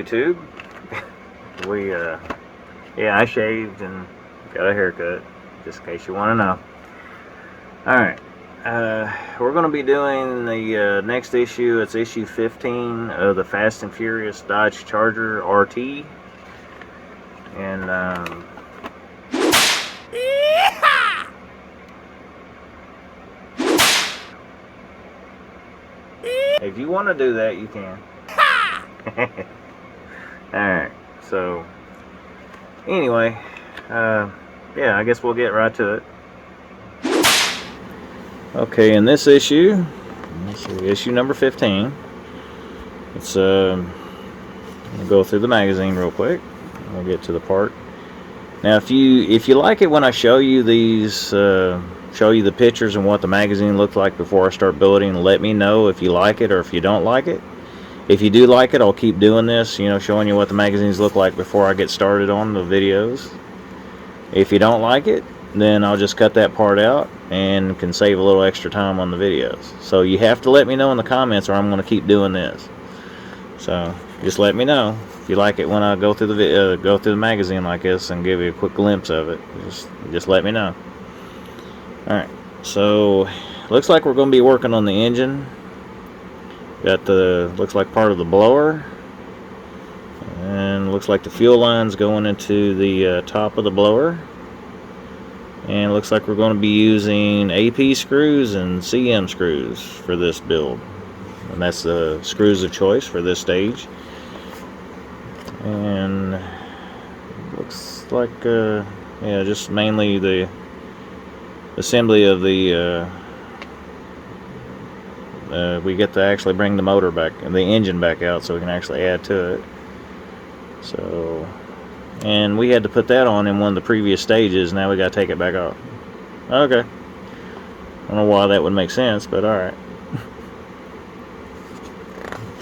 YouTube. Yeah, I shaved and got a haircut, just in case you want to know. Alright, we're going to be doing the next issue. It's issue 15 of the Fast and Furious Dodge Charger RT. And, if you want to do that, you can. Alright, so anyway, yeah, I guess we'll get right to it. Okay, in this issue, let's see, issue number 15, it's we'll go through the magazine real quick. We'll get to the part. Now, if you like it when I show you these, show you the pictures and what the magazine looked like before I start building, let me know if you like it or if you don't like it. If you do like it, I'll keep doing this, you know, showing you what the magazines look like before I get started on the videos. If you don't like it, then I'll just cut that part out and can save a little extra time on the videos. So you have to let me know in the comments or I'm going to keep doing this. So just let me know if you like it when I go through the magazine like this and give you a quick glimpse of it. Just let me know. Alright, so looks like we're going to be working on the engine. Got the, looks like part of the blower, and looks like the fuel line's going into the top of the blower, and looks like we're going to be using AP screws and CM screws for this build, and that's the screws of choice for this stage. And looks like yeah, just mainly the assembly of the we get to actually bring the motor back and the engine back out so we can actually add to it. So, and we had to put that on in one of the previous stages. Now we got to take it back off. Okay, I don't know why that would make sense, but alright.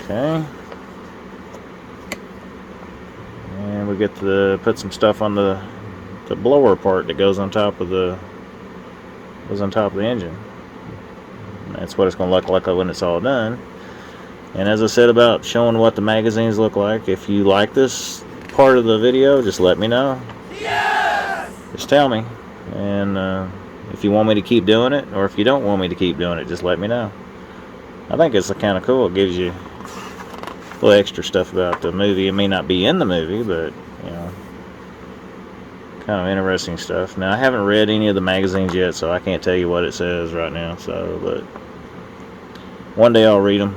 Okay, and we get to put some stuff on the blower part that goes on top of the engine. That's what it's going to look like when it's all done. And as I said about showing what the magazines look like, if you like this part of the video, just let me know. Yes! Just tell me. And if you want me to keep doing it, or if you don't want me to keep doing it, just let me know. I think it's kind of cool. It gives you a little extra stuff about the movie. It may not be in the movie, but, you know, kind of interesting stuff. Now, I haven't read any of the magazines yet, so I can't tell you what it says right now. So, but one day I'll read them.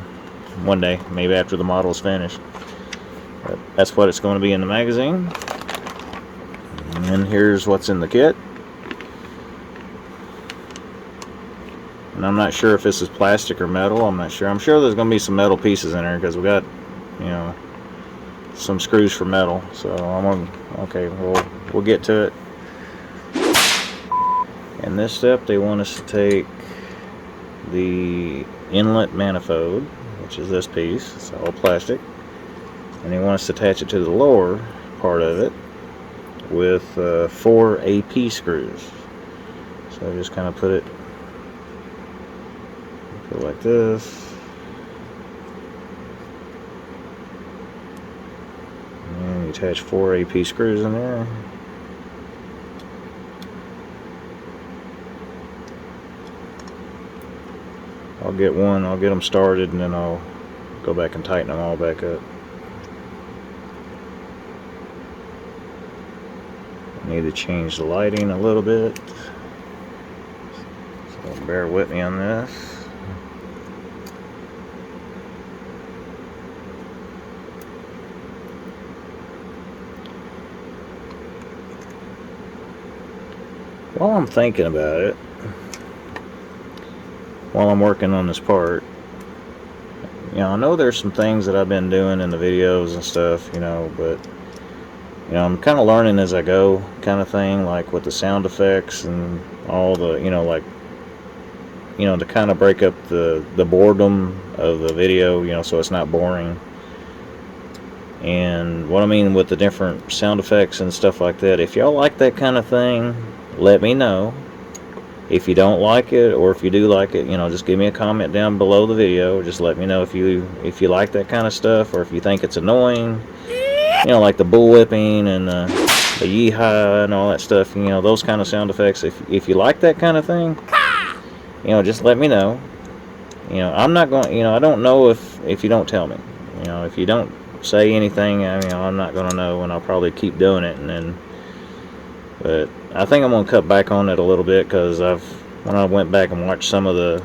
One day, maybe after the model's finished. But that's what it's going to be in the magazine. And here's what's in the kit. And I'm not sure if this is plastic or metal. I'm not sure. I'm sure there's going to be some metal pieces in there because we got, you know, some screws for metal. So I'm gonna, okay, we'll get to it. In this step, they want us to take the inlet manifold, which is this piece. It's all plastic, and they want us to attach it to the lower part of it with 4 AP screws. So I just kind of put it like this. And you attach 4 AP screws in there. I'll get them started, and then I'll go back and tighten them all back up. I need to change the lighting a little bit, so bear with me on this. While I'm thinking about it, while I'm working on this part, you know, I know there's some things that I've been doing in the videos and stuff, you know, but, you know, I'm kind of learning as I go kind of thing, like with the sound effects and all the, you know, like, you know, to kind of break up the boredom of the video, you know, so it's not boring. And what I mean with the different sound effects and stuff like that, if y'all like that kind of thing, let me know. If you don't like it, or if you do like it, just give me a comment down below the video. Just let me know if you like that kind of stuff, or if you think it's annoying. Like the bull whipping and the yeehaw and all that stuff. Those kind of sound effects. If you like that kind of thing, just let me know. I'm not going. I don't know if you don't tell me. If you don't say anything, I'm not going to know, and I'll probably keep doing it. But I think I'm going to cut back on it a little bit, because when I went back and watched some of the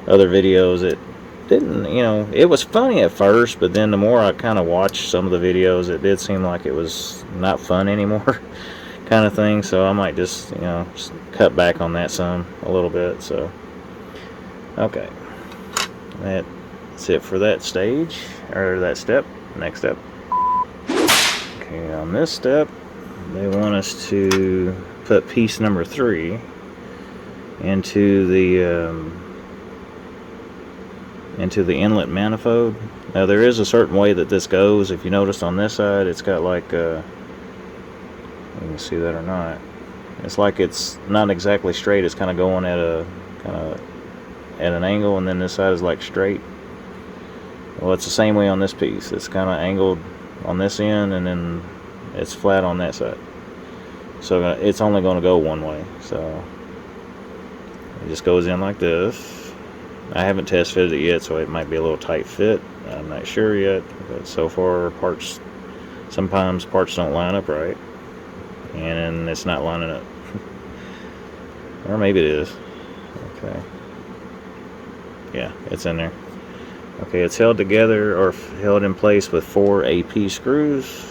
other videos, it didn't, it was funny at first, but then the more I kind of watched some of the videos, it did seem like it was not fun anymore, kind of thing. So I might just cut back on that some a little bit. So okay, that's it for that stage, or that step. Next step. Okay, on this step, they want us to put piece number 3 into the inlet manifold. Now there is a certain way that this goes. If you notice on this side, it's got like you can see that or not. It's like it's not exactly straight. It's kind of going at an angle, and then this side is like straight. Well, it's the same way on this piece. It's kind of angled on this end, and then it's flat on that side. So it's only going to go one way. So it just goes in like this. I haven't test fitted it yet, so it might be a little tight fit. I'm not sure yet, but so far sometimes parts don't line up right, and it's not lining up. Or maybe it is. Okay. Yeah, it's in there. Okay, it's held together, or held in place, with 4 AP screws.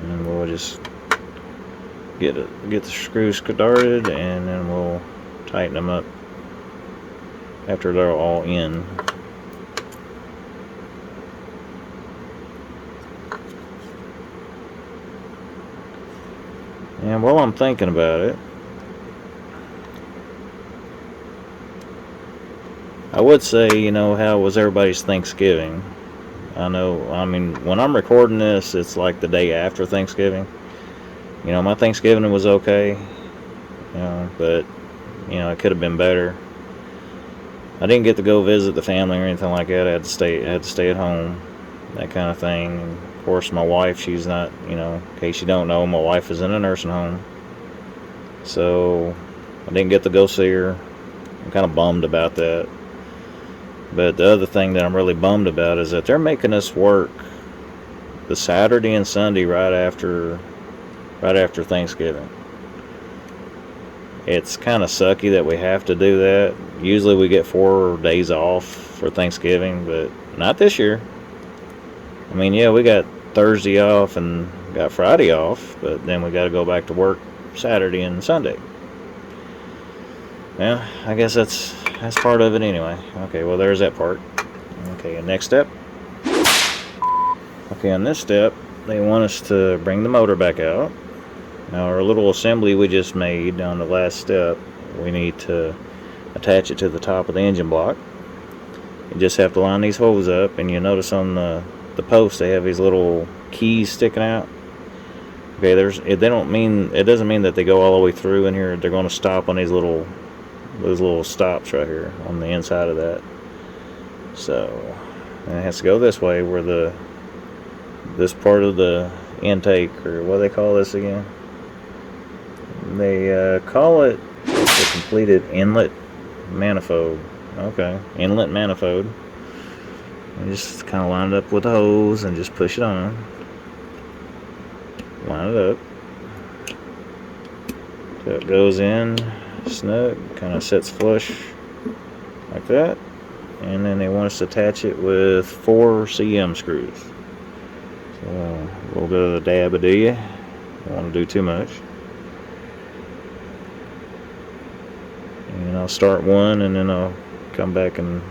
And we'll just get the screws started, and then we'll tighten them up after they're all in. And while I'm thinking about it, I would say, how was everybody's Thanksgiving? I mean, when I'm recording this, it's like the day after Thanksgiving. My Thanksgiving was okay, but, it could have been better. I didn't get to go visit the family or anything like that. I had to stay at home, that kind of thing. And of course, my wife, she's not, in case you don't know, my wife is in a nursing home. So I didn't get to go see her. I'm kind of bummed about that. But the other thing that I'm really bummed about is that they're making us work the Saturday and Sunday right after Thanksgiving. It's kind of sucky that we have to do that. Usually we get 4 days off for Thanksgiving, but not this year. I mean, yeah, we got Thursday off and got Friday off, but then we got to go back to work Saturday and Sunday. Well, I guess that's part of it anyway. Okay, well, there's that part. Okay, and next step. Okay, on this step, they want us to bring the motor back out. Now, our little assembly we just made on the last step, we need to attach it to the top of the engine block. You just have to line these holes up, and you notice on the post they have these little keys sticking out. Okay, it doesn't mean that they go all the way through in here. They're going to stop on those little stops right here on the inside of that. So it has to go this way, where this part of the intake, or what do they call this again? They call it the completed inlet manifold. Okay, inlet manifold. And just kind of line it up with the hose and just push it on. Line it up. So it goes in snug, kind of sits flush like that. And then they want us to attach it with 4 CM screws. So a little bit of the dab of you. Don't want to do too much. And I'll start one, and then I'll come back and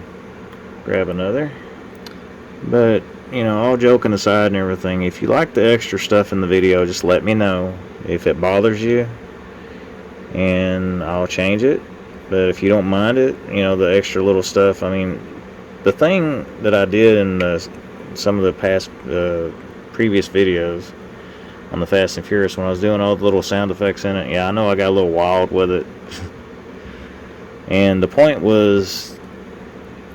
grab another. But, all joking aside and everything, if you like the extra stuff in the video, just let me know if it bothers you, and I'll change it. But if you don't mind it, the extra little stuff, I mean, the thing that I did in some of the past previous videos on the Fast and Furious when I was doing all the little sound effects in it. Yeah, I know I got a little wild with it. And the point is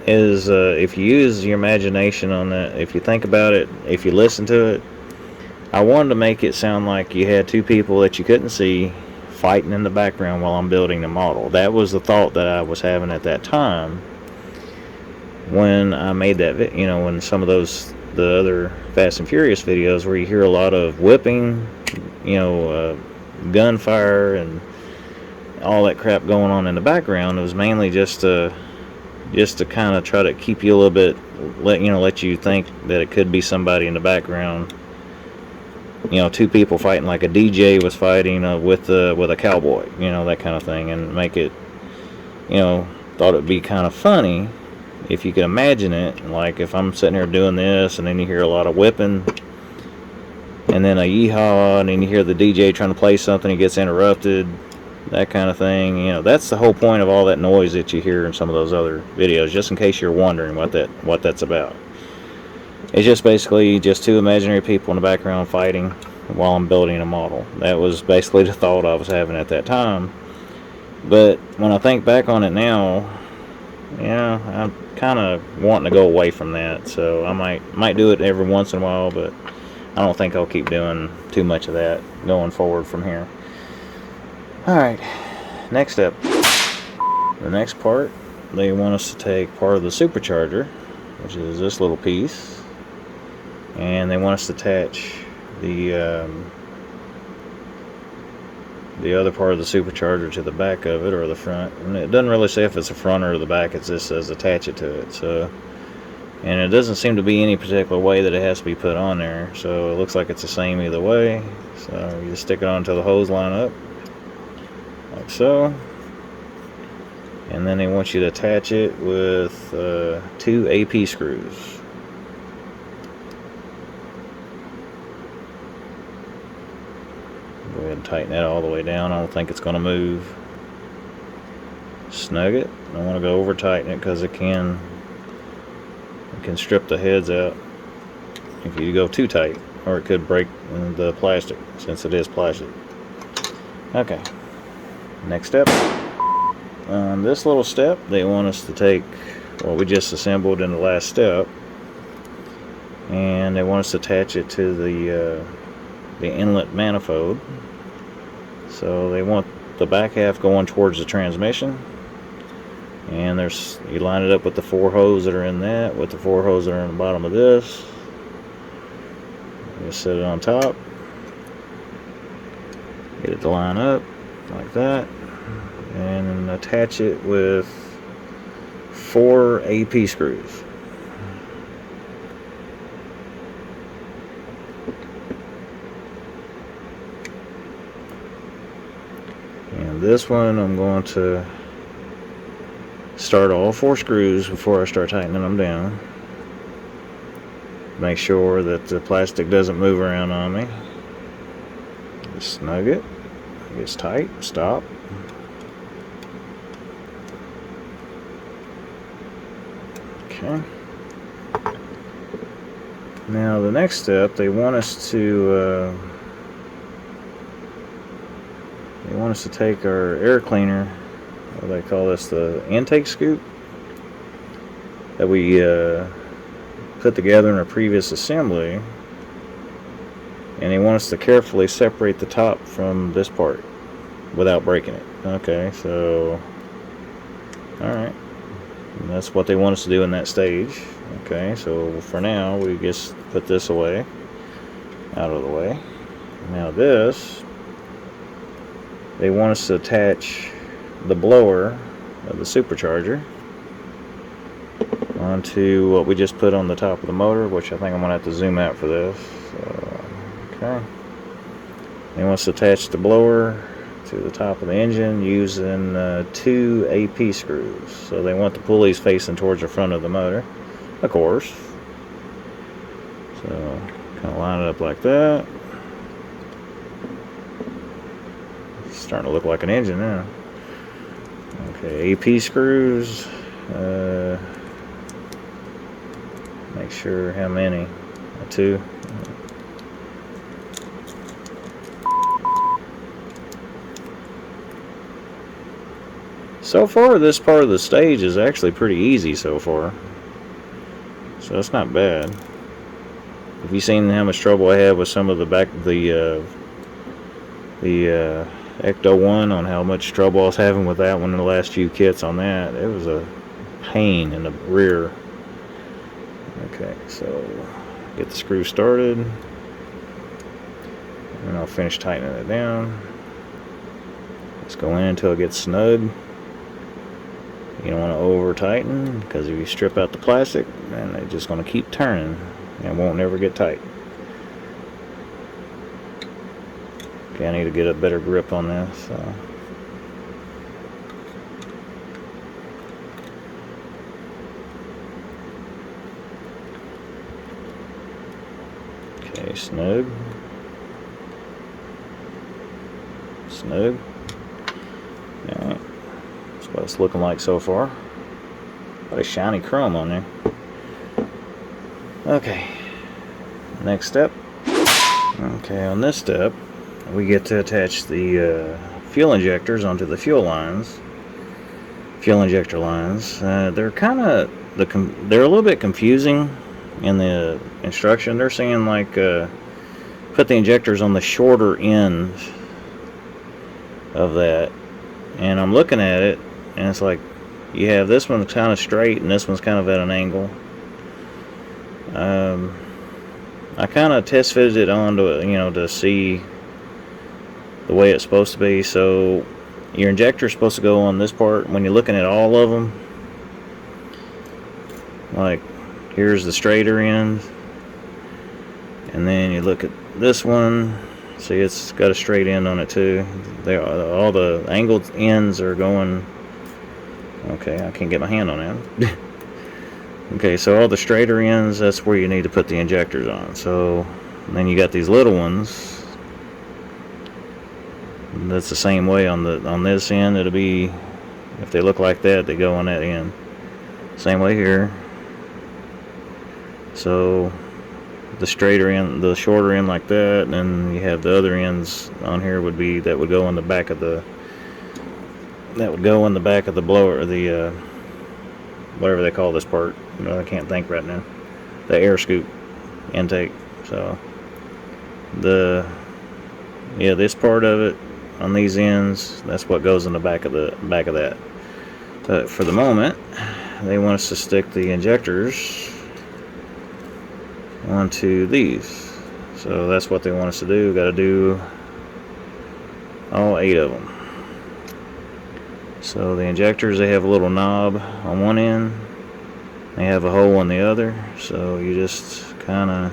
if you use your imagination on that, if you think about it, if you listen to it, I wanted to make it sound like you had two people that you couldn't see fighting in the background while I'm building the model. That was the thought that I was having at that time when I made that, when some of the other Fast and Furious videos where you hear a lot of whipping, gunfire and all that crap going on in the background. It was mainly just to kind of try to keep you a little bit, let you think that it could be somebody in the background. Two people fighting like a DJ was fighting with a cowboy, that kind of thing, and make it, thought it'd be kind of funny if you could imagine it, like if I'm sitting here doing this and then you hear a lot of whipping and then a yeehaw and then you hear the DJ trying to play something, he gets interrupted, that kind of thing. That's the whole point of all that noise that you hear in some of those other videos, just in case you're wondering what that's about. It's just basically just two imaginary people in the background fighting while I'm building a model. That was basically the thought I was having at that time. But when I think back on it now, I'm kind of wanting to go away from that. So I might do it every once in a while, but I don't think I'll keep doing too much of that going forward from here. Alright, next up. The next part, they want us to take part of the supercharger, which is this little piece, and they want us to attach the other part of the supercharger to the back of it, or the front. And it doesn't really say if it's the front or the back, it just says attach it to it. So, and it doesn't seem to be any particular way that it has to be put on there, so it looks like it's the same either way. So you just stick it on until the hose line up, like so. And then they want you to attach it with 2 AP screws. Go ahead and tighten that all the way down. I don't think it's going to move. Snug it. I don't want to go over tighten it because it can strip the heads out if you go too tight, or it could break the plastic since it is plastic. Okay, next step. On this little step, they want us to take what we just assembled in the last step, and they want us to attach it to the inlet manifold. So they want the back half going towards the transmission, and you line it up with the 4 hoses that are in that, with the 4 hoses that are in the bottom of this. Just set it on top, get it to line up like that, and attach it with 4 AP screws. And this one I'm going to start all 4 screws before I start tightening them down. Make sure that the plastic doesn't move around on me. Just snug it. It gets tight. Stop. Okay. Now the next step, they want us to take our air cleaner, what do they call this, the intake scoop that we put together in our previous assembly, and they want us to carefully separate the top from this part without breaking it. Okay, so alright, that's what they want us to do in that stage. Okay, so for now we just put this away, out of the way. Now this, they want us to attach the blower of the supercharger onto what we just put on the top of the motor, which I think I'm going to have to zoom out for this. Okay. They want us to attach the blower to the top of the engine using 2 AP screws. So they want the pulleys facing towards the front of the motor, of course. So kind of line it up like that. It's starting to look like an engine now. Okay, AP screws. Make sure how many. 2. So far, this part of the stage is actually pretty easy so far. So that's not bad. Have you seen how much trouble I had with some of the Ecto 1 on how much trouble I was having with that one in the last few kits on that? It was a pain in the rear. Okay, so get the screw started. And I'll finish tightening it down. Let's go in until it gets snug. You don't want to over tighten, because if you strip out the plastic, then it's just going to keep turning and won't never get tight. Okay, I need to get a better grip on this. So. Okay, snug. Snug. Alright. That's what it's looking like so far. Got a shiny chrome on there. Okay. Next step. Okay, on this step, we get to attach the fuel injectors onto the fuel lines. Fuel injector lines. They're kind of they're a little bit confusing in the instruction. They're saying like put the injectors on the shorter end of that, and I'm looking at it, and it's like you have this one's kind of straight and this one's kind of at an angle. I kind of test fitted it on to see the way it's supposed to be. So your injector is supposed to go on this part. When you're looking at all of them, like here's the straighter end, and then you look at this one. See, it's got a straight end on it too. All the angled ends are going. Okay, I can't get my hand on that. Okay, so all the straighter ends, that's where you need to put the injectors on. So then you got these little ones. That's the same way on this end. It'll be, if they look like that, they go on that end. Same way here. So the straighter end, the shorter end like that, and then you have the other ends on here that would go in the back of the blower, or the whatever they call this part. I can't think right now. The air scoop intake. So this part of it on these ends, that's what goes in the back of that. But for the moment, they want us to stick the injectors onto these. So that's what they want us to do. Got to do all 8 of them. So the injectors, they have a little knob on one end, they have a hole on the other, so you just kind of,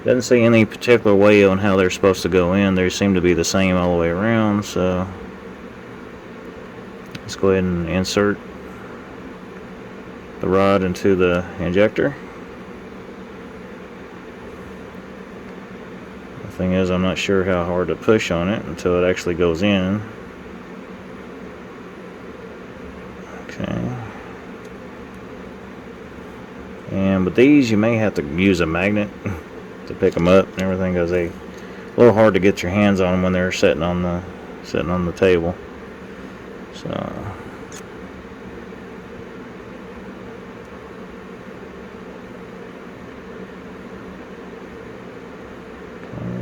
doesn't say any particular way on how they're supposed to go in. They seem to be the same all the way around. So let's go ahead and insert the rod into the injector. The thing is, I'm not sure how hard to push on it until it actually goes in. Okay. And with these, you may have to use a magnet to pick them up and everything, because they're a little hard to get your hands on them when they're sitting on the table. So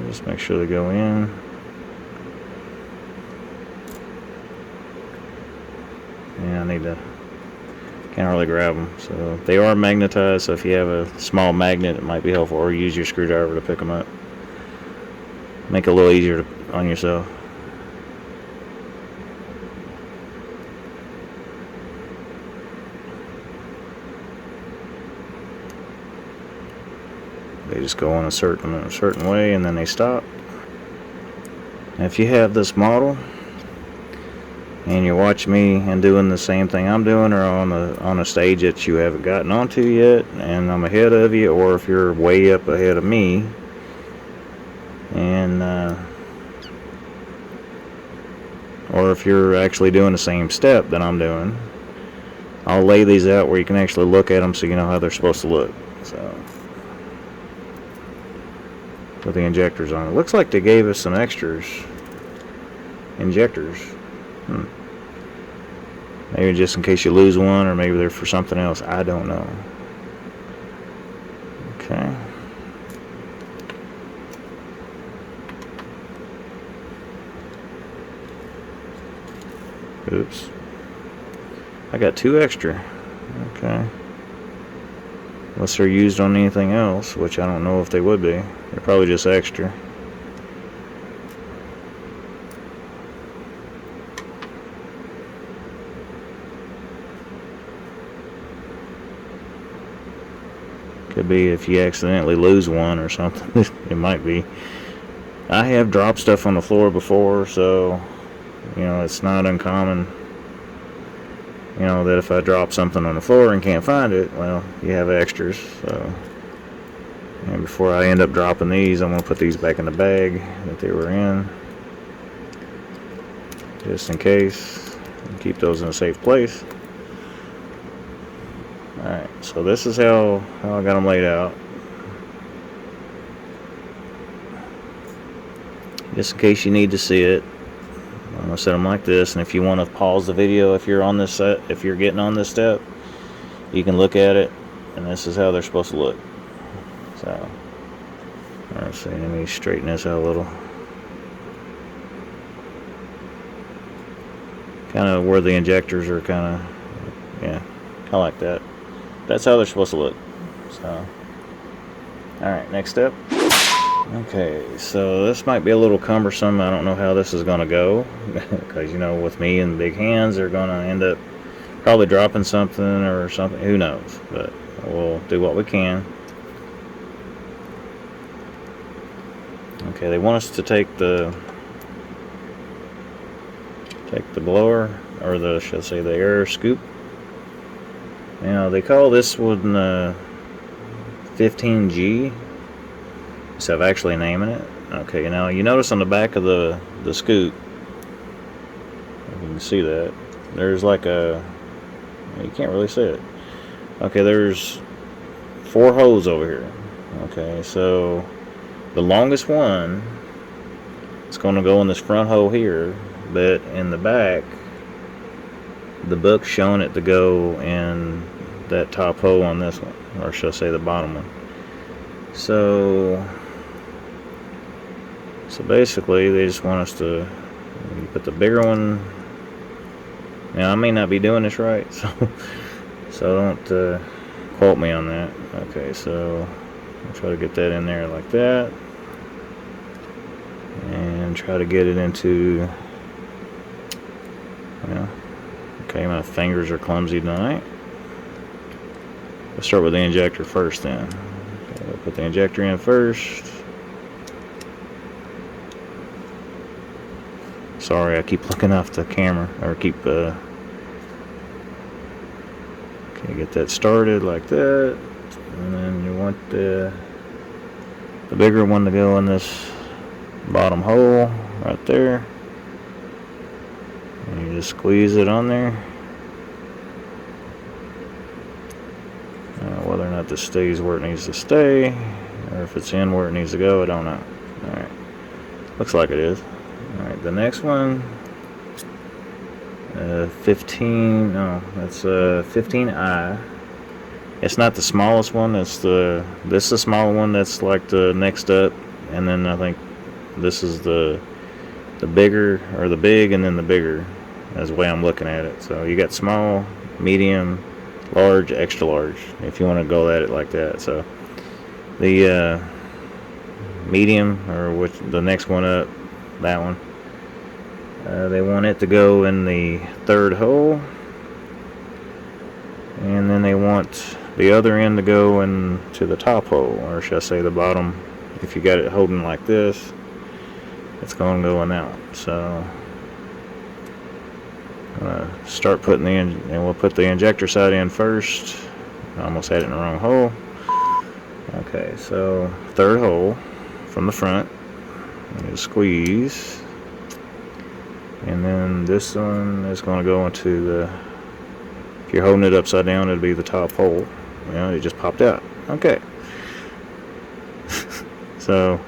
just make sure they go in. Yeah, can't really grab them. So they are magnetized, so if you have a small magnet, it might be helpful, or use your screwdriver to pick them up. Make it a little easier on yourself. They just go in a certain way, and then they stop. And if you have this model and you watch me and doing the same thing I'm doing, or on a stage that you haven't gotten onto yet, and I'm ahead of you, or if you're way up ahead of me, and or if you're actually doing the same step that I'm doing, I'll lay these out where you can actually look at them, so you know how they're supposed to look. So with the injectors on, it looks like they gave us some extras injectors. Maybe just in case you lose one, or maybe they're for something else. I don't know. Okay. Oops. I got 2 extra. Okay. Unless they're used on anything else, which I don't know if they would be. They're probably just extra. Could be if you accidentally lose one or something. It might be. I have dropped stuff on the floor before, so you know, it's not uncommon, you know, that if I drop something on the floor and can't find it, well, you have extras. So, and before I end up dropping these, I'm going to put these back in the bag that they were in, just in case, and keep those in a safe place. Alright, so this is how I got them laid out. Just in case you need to see it, I'm going to set them like this, and if you want to pause the video, if you're on this set, if you're getting on this step, you can look at it, and this is how they're supposed to look. So, let's see, let me straighten this out a little. Kind of where the injectors are kind of, yeah, kind of like that. That's how they're supposed to look. So, alright, next step. Okay, so this might be a little cumbersome. I don't know how this is going to go, because, you know, with me and big hands, they're going to end up probably dropping something or something. Who knows? But we'll do what we can. Okay, they want us to take the blower, or the, should I say, the air scoop. Now, they call this one 15G. So I'm actually naming it. Okay, now you notice on the back of the scoop, you can see that there's like a, you can't really see it. Okay, there's 4 holes over here. Okay, so the longest one is going to go in this front hole here, but in the back, the book's showing it to go in that top hole on this one, or should I say the bottom one. So basically, they just want us to put the bigger one. Now, I may not be doing this right, so don't quote me on that. Okay, so I'll try to get that in there like that, and try to get it into, well, okay, my fingers are clumsy tonight. Let's start with the injector first then. Okay, I'll put the injector in first. Sorry, I keep looking off the camera, or keep, okay, get that started like that, and then you want the bigger one to go in this bottom hole right there, and you just squeeze it on there. Whether or not this stays where it needs to stay, or if it's in where it needs to go, I don't know. Alright, looks like it is. Alright, the next one, 15, no, that's 15I. It's not the smallest one, it's this is the small one that's like the next up, and then I think this is the bigger, or the big, and then the bigger, that's the way I'm looking at it. So you got small, medium, large, extra large, if you want to go at it like that. So the medium, or which the next one up, that one, they want it to go in the 3rd hole, and then they want the other end to go into the top hole, or should I say the bottom. If you got it holding like this, it's going to go in that one. So I'm going to start putting and we'll put the injector side in first. I almost had it in the wrong hole. Okay, so 3rd hole from the front, and squeeze, and then this one is going to go into the, if you're holding it upside down, it'll be the top hole. You know, it just popped out. Okay. So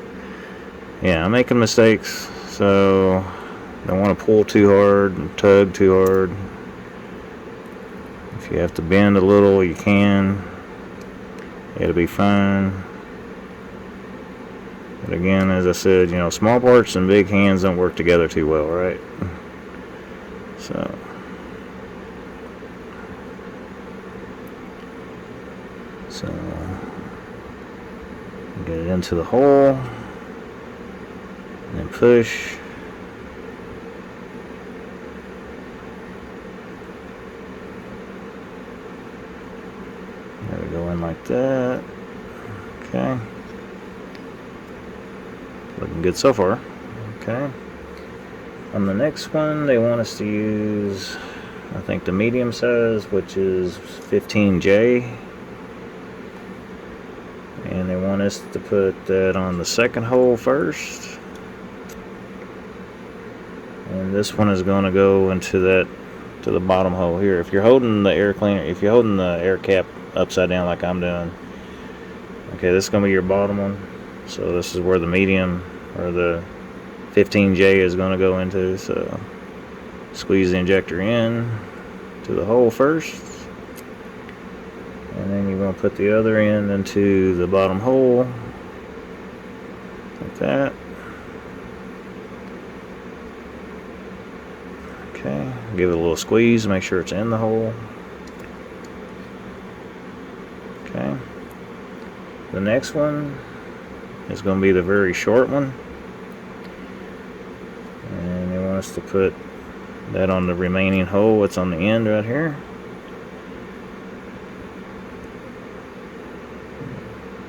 yeah, I'm making mistakes, so don't want to pull too hard and tug too hard. If you have to bend a little, you can. It'll be fine. But again, as I said, you know, small parts and big hands don't work together too well, right? So get it into the hole and then push. There we go, in like that. Okay. Looking good so far. Okay. On the next one, they want us to use, I think, the medium size, which is 15J. And they want us to put that on the second hole first. And this one is going to go into that, to the bottom hole here. If you're holding the air cleaner, if you're holding the air cap upside down like I'm doing, okay, this is going to be your bottom one. So this is where the medium, or the 15J, is going to go into. So squeeze the injector in to the hole first, and then you're going to put the other end into the bottom hole like that. Okay, give it a little squeeze, make sure it's in the hole. Okay, the next one is going to be the very short one, and they want us to put that on the remaining hole. It's on the end right here.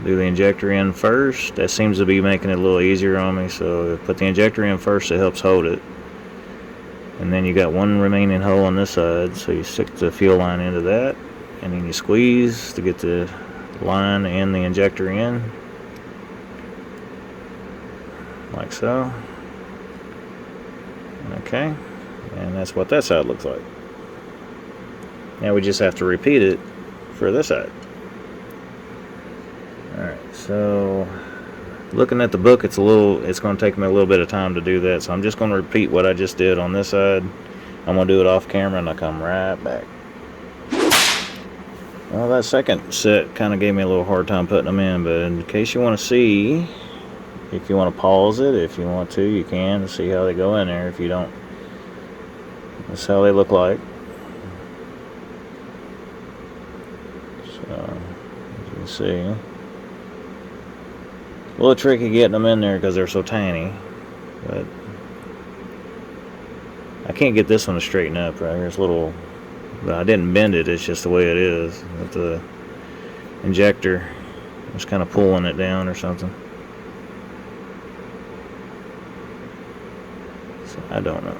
Do the injector in first. That seems to be making it a little easier on me, so put the injector in first. It helps hold it. And then you got one remaining hole on this side, so you stick the fuel line into that, and then you squeeze to get the line and the injector in, like so. Okay, and that's what that side looks like. Now we just have to repeat it for this side. Alright, so looking at the book, it's going to take me a little bit of time to do that, so I'm just going to repeat what I just did on this side. I'm going to do it off camera, and I'll come right back. Well, that second set kind of gave me a little hard time putting them in, but in case you want to see, if you want to pause it, if you want to, you can see how they go in there. If you don't, that's how they look like. So, as you can see, a little tricky getting them in there because they're so tiny, but I can't get this one to straighten up right here. It's a little, I didn't bend it, it's just the way it is. But the injector was kind of pulling it down or something. So I don't know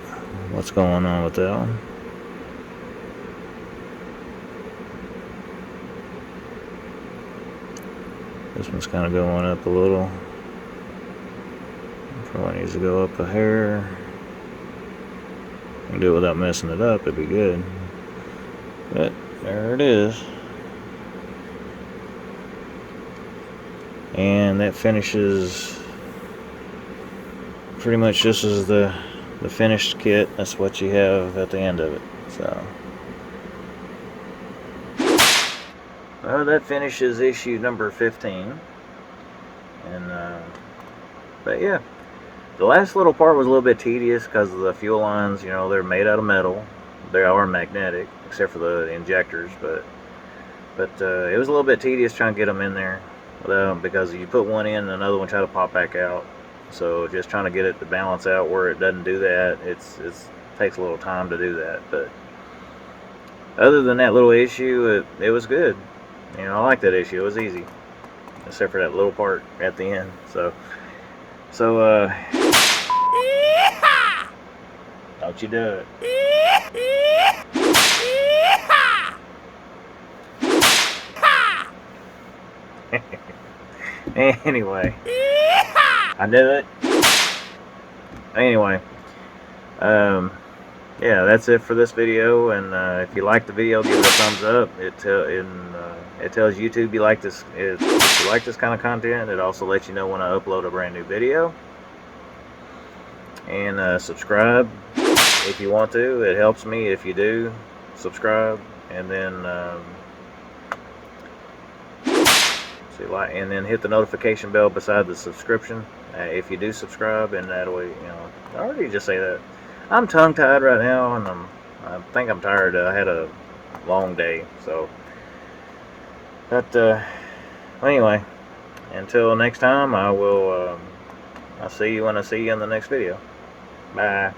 what's going on with that one. This one's kind of going up a little. Probably needs to go up a hair. Can do it without messing it up, it'd be good. But there it is. And that finishes pretty much, this is the finished kit. That's what you have at the end of it. So well, that finishes issue number 15. And but yeah, the last little part was a little bit tedious because of the fuel lines. You know, they're made out of metal. They are magnetic, except for the injectors. But it was a little bit tedious trying to get them in there, because you put one in and another one try to pop back out. So just trying to get it to balance out where it doesn't do that. It takes a little time to do that. But other than that little issue, it was good. You know, I like that issue. It was easy, except for that little part at the end. So don't you do it. Anyway, I knew it. Anyway, yeah, that's it for this video. And if you like the video, give it a thumbs up. It tells YouTube you like this. If you like this kind of content, it also lets you know when I upload a brand new video. And subscribe if you want to. It helps me if you do subscribe. and then see, like, and then hit the notification bell beside the subscription if you do subscribe, and that way, you know, I already just say that. I'm tongue-tied right now, and I think I'm tired. I had a long day, so. But well, anyway, until next time, I will. I'll see you when I see you in the next video. Bye.